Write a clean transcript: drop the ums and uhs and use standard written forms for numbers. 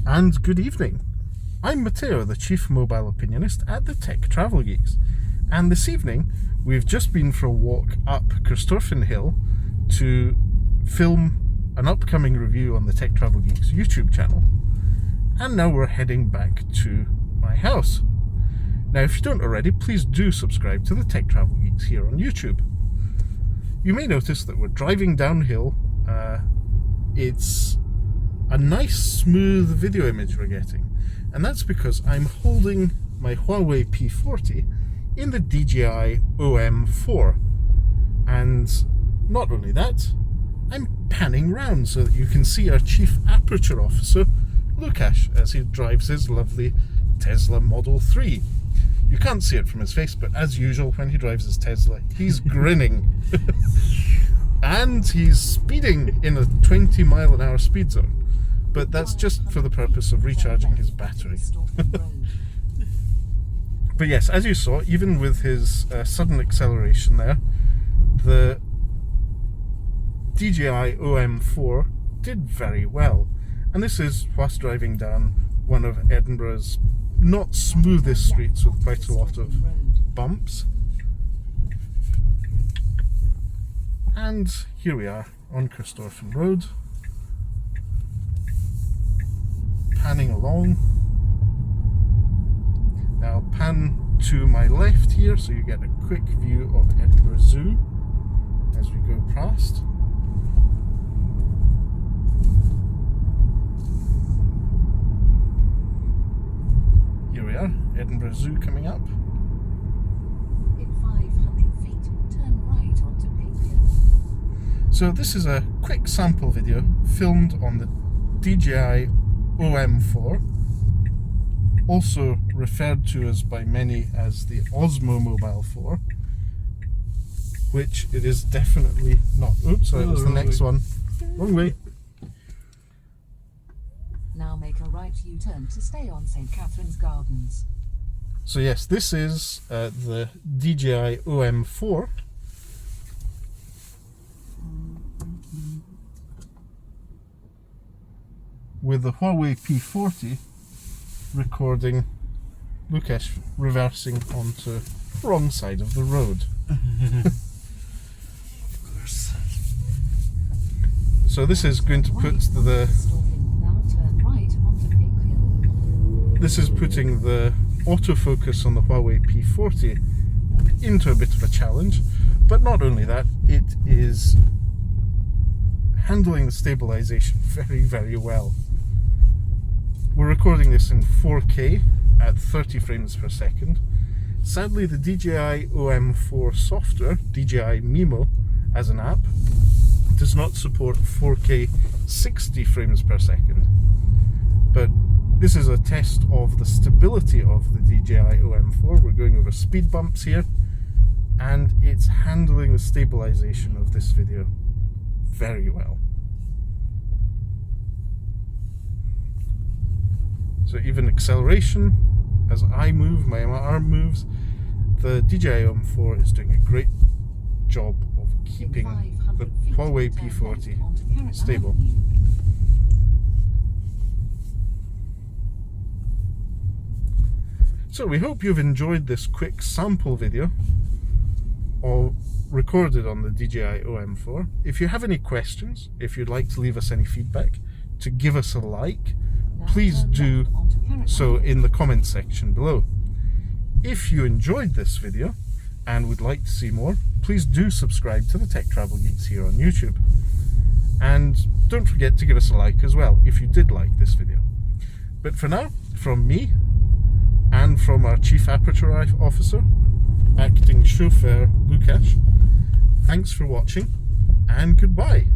and good evening. I'm Matteo, the Chief Mobile Opinionist at the Tech Travel Geeks, and this evening we've just been for a walk up Christorfen Hill to film an upcoming review on the Tech Travel Geeks YouTube channel, and now we're heading back to my house. Now, if you don't already, please do subscribe to the Tech Travel Geeks here on YouTube. You may notice that we're driving downhill. It's a nice smooth video image we're getting, and that's because I'm holding my Huawei P40 in the DJI OM 4, and not only that, I'm panning round so that you can see our Chief Aperture Officer Lukasz as he drives his lovely Tesla Model 3. You can't see it from his face, but as usual when he drives his Tesla, he's grinning. And he's speeding in a 20-mile-an-hour speed zone. But that's just for the purpose of recharging his battery. But yes, as you saw, even with his sudden acceleration there, the DJI OM 4 did very well. And this is whilst driving down one of Edinburgh's not smoothest streets with quite a lot of bumps. And here we are on Christorfen Road, panning along. Now pan to my left here so you get a quick view of Edinburgh Zoo as we go past. Here we are, Edinburgh Zoo coming up. In 500 feet, turn right onto Matteo. So this is a quick sample video filmed on the DJI OM 4, also referred to as by many as the Osmo Mobile 4, which it is definitely not. Oops, sorry, it was the next one. Wrong way. Now make a right U-turn to stay on St. Catherine's Gardens. So yes, this is the DJI OM 4. With the Huawei P40 recording Lukasz reversing onto the wrong side of the road. Of course. So this is going to put this is putting the autofocus on the Huawei P40 into a bit of a challenge, but not only that, it is handling the stabilization very, very well. We're recording this in 4K at 30 frames per second. Sadly, the DJI OM 4 software, DJI Mimo as an app, does not support 4K 60 frames per second. But this is a test of the stability of the DJI OM 4. We're going over speed bumps here, and it's handling the stabilization of this video very well. So even acceleration, as I move, my arm moves, the DJI OM 4 is doing a great job of keeping the Huawei P40 stable. So we hope you've enjoyed this quick sample video, all recorded on the DJI OM 4. If you have any questions, if you'd like to leave us any feedback, to give us a like, please do so in the comment section below. If you enjoyed this video and would like to see more, please do subscribe to the Tech Travel Geeks here on YouTube. And don't forget to give us a like as well if you did like this video. But for now, from me and from our Chief Aperture Officer, acting chauffeur Lukasz, thanks for watching and goodbye.